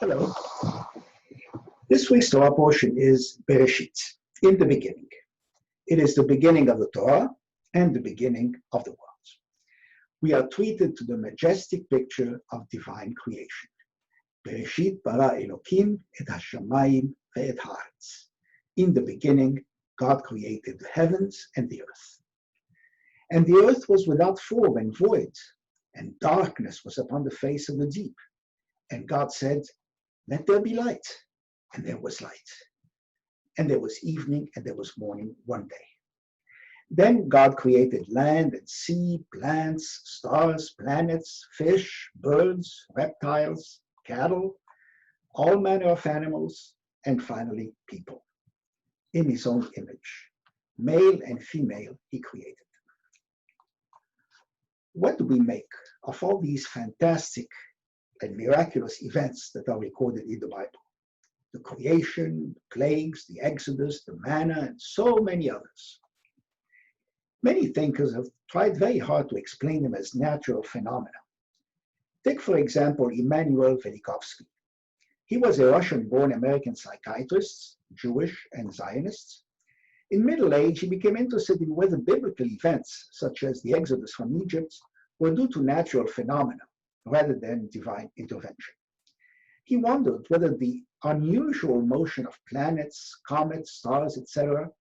Hello. This week's Torah portion is Bereshit, in the beginning. It is the beginning of the Torah and the beginning of the world. We are treated to the majestic picture of divine creation. Bereshit bara Elokim et hashamayim ve'et haaretz. In the beginning, God created the heavens and the earth. And the earth was without form and void, and darkness was upon the face of the deep. And God said, "Let there be light." And there was light. And there was evening and there was morning one day. Then God created land and sea, plants, stars, planets, fish, birds, reptiles, cattle, all manner of animals, and finally people. In his own image, male and female, he created them. What do we make of all these fantastic and miraculous events that are recorded in the Bible? The creation, the plagues, the Exodus, the manna, and so many others. Many thinkers have tried very hard to explain them as natural phenomena. Take, for example, Immanuel Velikovsky. He was a Russian-born American psychiatrist, Jewish and Zionist. In middle age, he became interested in whether biblical events, such as the Exodus from Egypt, were due to natural phenomena rather than divine intervention. He wondered whether the unusual motion of planets, comets, stars, etc.,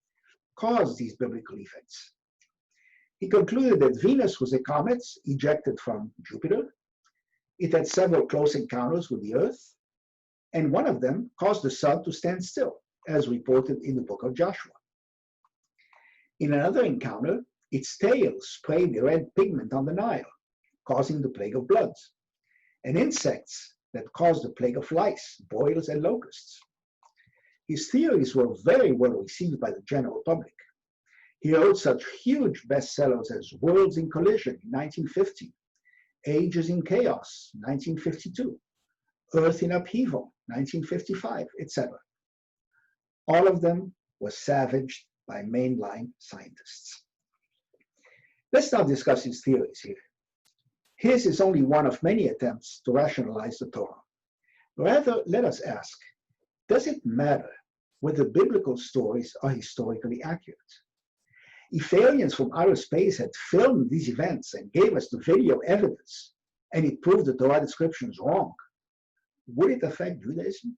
caused these biblical events. He concluded that Venus was a comet ejected from Jupiter. It had several close encounters with the Earth, and one of them caused the sun to stand still, as reported in the book of Joshua. In another encounter, its tail sprayed a red pigment on the Nile, causing the plague of blood, and insects that caused the plague of lice, boils, and locusts. His theories were very well received by the general public. He wrote such huge bestsellers as Worlds in Collision in 1950, Ages in Chaos, 1952, Earth in Upheaval, 1955, etc. All of them were savaged by mainline scientists. Let's now discuss his theories here. His is only one of many attempts to rationalize the Torah. Rather, let us ask, does it matter whether biblical stories are historically accurate? If aliens from outer space had filmed these events and gave us the video evidence, and it proved the Torah descriptions wrong, would it affect Judaism?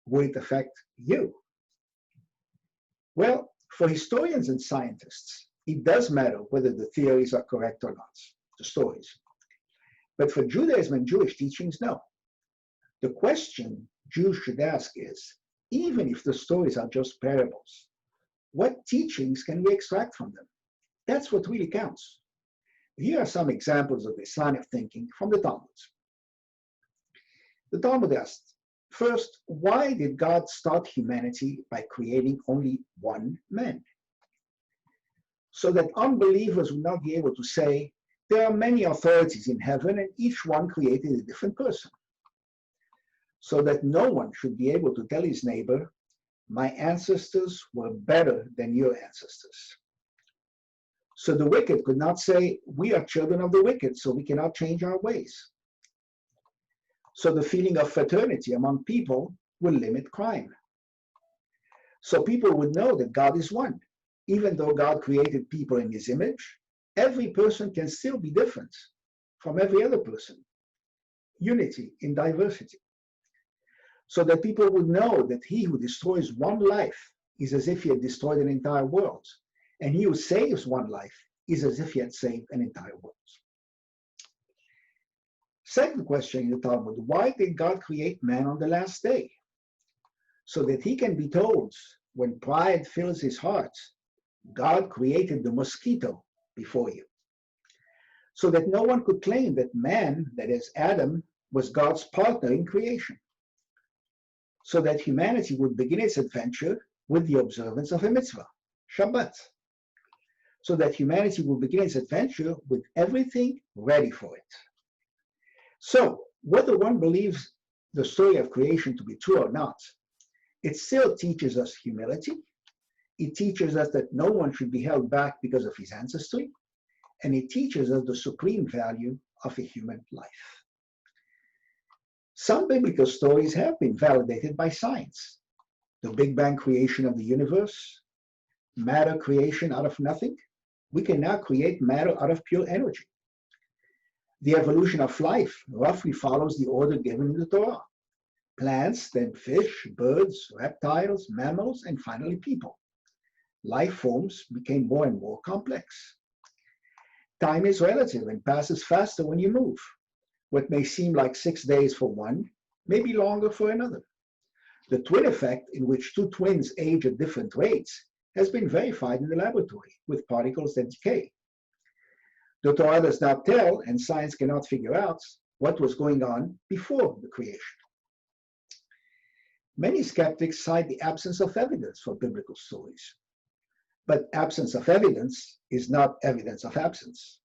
Would it affect you? Well, for historians and scientists, it does matter whether the theories are correct or not, the stories. But for Judaism and Jewish teachings, no. The question Jews should ask is, even if the stories are just parables, what teachings can we extract from them? That's what really counts. Here are some examples of this line of thinking from the Talmud. The Talmud asked, first, why did God start humanity by creating only one man? So that unbelievers would not be able to say, there are many authorities in heaven and each one created a different person. So that no one should be able to tell his neighbor, my ancestors were better than your ancestors. So the wicked could not say, we are children of the wicked, so we cannot change our ways. So the feeling of fraternity among people will limit crime. So people would know that God is one. Even though God created people in his image, every person can still be different from every other person. Unity in diversity. So that people would know that he who destroys one life is as if he had destroyed an entire world, and he who saves one life is as if he had saved an entire world. Second question in the Talmud, why did God create man on the last day? So that he can be told, when pride fills his heart, God created the mosquito before you. So that no one could claim that man, that is Adam, was God's partner in creation. So that humanity would begin its adventure with the observance of a mitzvah, Shabbat. So that humanity will begin its adventure with everything ready for it. So, whether one believes the story of creation to be true or not, it still teaches us humility. It teaches us that no one should be held back because of his ancestry. And it teaches us the supreme value of a human life. Some biblical stories have been validated by science. The Big Bang creation of the universe, matter creation out of nothing. We can now create matter out of pure energy. The evolution of life roughly follows the order given in the Torah. Plants, then fish, birds, reptiles, mammals, and finally people. Life forms became more and more complex. Time is relative and passes faster when you move. What may seem like 6 days for one may be longer for another. The twin effect, in which two twins age at different rates, has been verified in the laboratory with particles that decay. The Torah does not tell, and science cannot figure out, what was going on before the creation. Many skeptics cite the absence of evidence for biblical stories. But absence of evidence is not evidence of absence.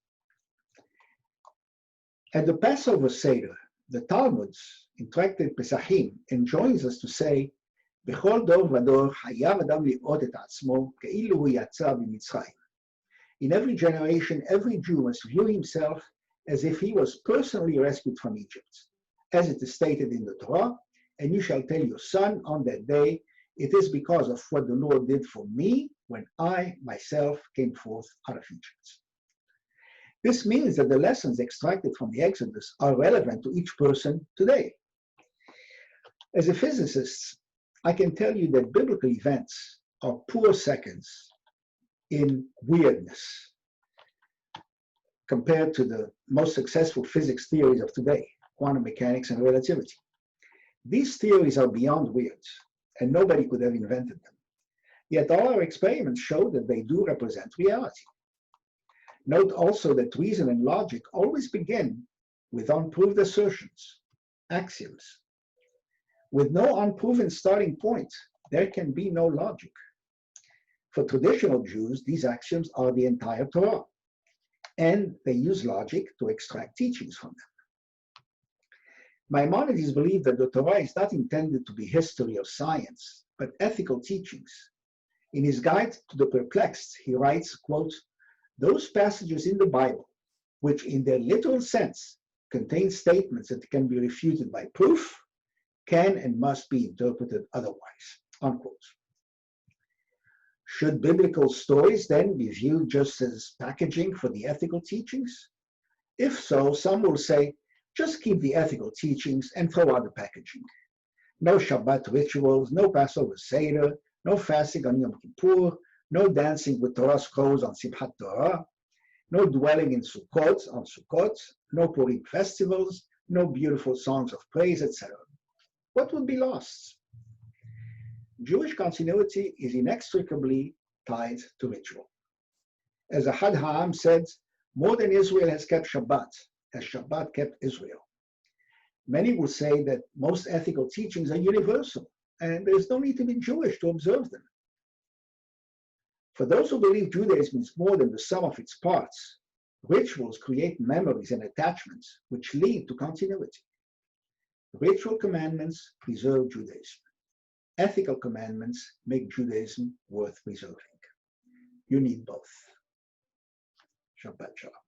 At the Passover Seder, the Talmud, in Tractate Pesachim, enjoins us to say, "Bechol dor vador hayav adam li'ot et atzmo ke'ilu hu yatsa b'Mitzrayim." In every generation, every Jew must view himself as if he was personally rescued from Egypt, as it is stated in the Torah, "And you shall tell your son on that day, it is because of what the Lord did for me when I myself came forth out of Egypt." This means that the lessons extracted from the Exodus are relevant to each person today. As a physicist, I can tell you that biblical events are poor seconds in weirdness compared to the most successful physics theories of today, quantum mechanics and relativity. These theories are beyond weird, and nobody could have invented them. Yet all our experiments show that they do represent reality. Note also that reason and logic always begin with unproved assertions, axioms. With no unproven starting point, there can be no logic. For traditional Jews, these axioms are the entire Torah, and they use logic to extract teachings from them. Maimonides believed that the Torah is not intended to be history or science, but ethical teachings. In his Guide to the Perplexed, he writes, quote, "Those passages in the Bible, which in their literal sense contain statements that can be refuted by proof, can and must be interpreted otherwise," unquote. Should biblical stories then be viewed just as packaging for the ethical teachings? If so, some will say, just keep the ethical teachings and throw out the packaging. No Shabbat rituals, no Passover Seder, no fasting on Yom Kippur, no dancing with Torah scrolls on Simchat Torah, no dwelling in Sukkot on Sukkot, no Purim festivals, no beautiful songs of praise, etc. What would be lost? Jewish continuity is inextricably tied to ritual. As Ahad Ha'am said, more than Israel has kept Shabbat, as Shabbat kept Israel. Many will say that most ethical teachings are universal, and there is no need to be Jewish to observe them. For those who believe Judaism is more than the sum of its parts, rituals create memories and attachments which lead to continuity. Ritual commandments preserve Judaism. Ethical commandments make Judaism worth preserving. You need both. Shabbat Shalom.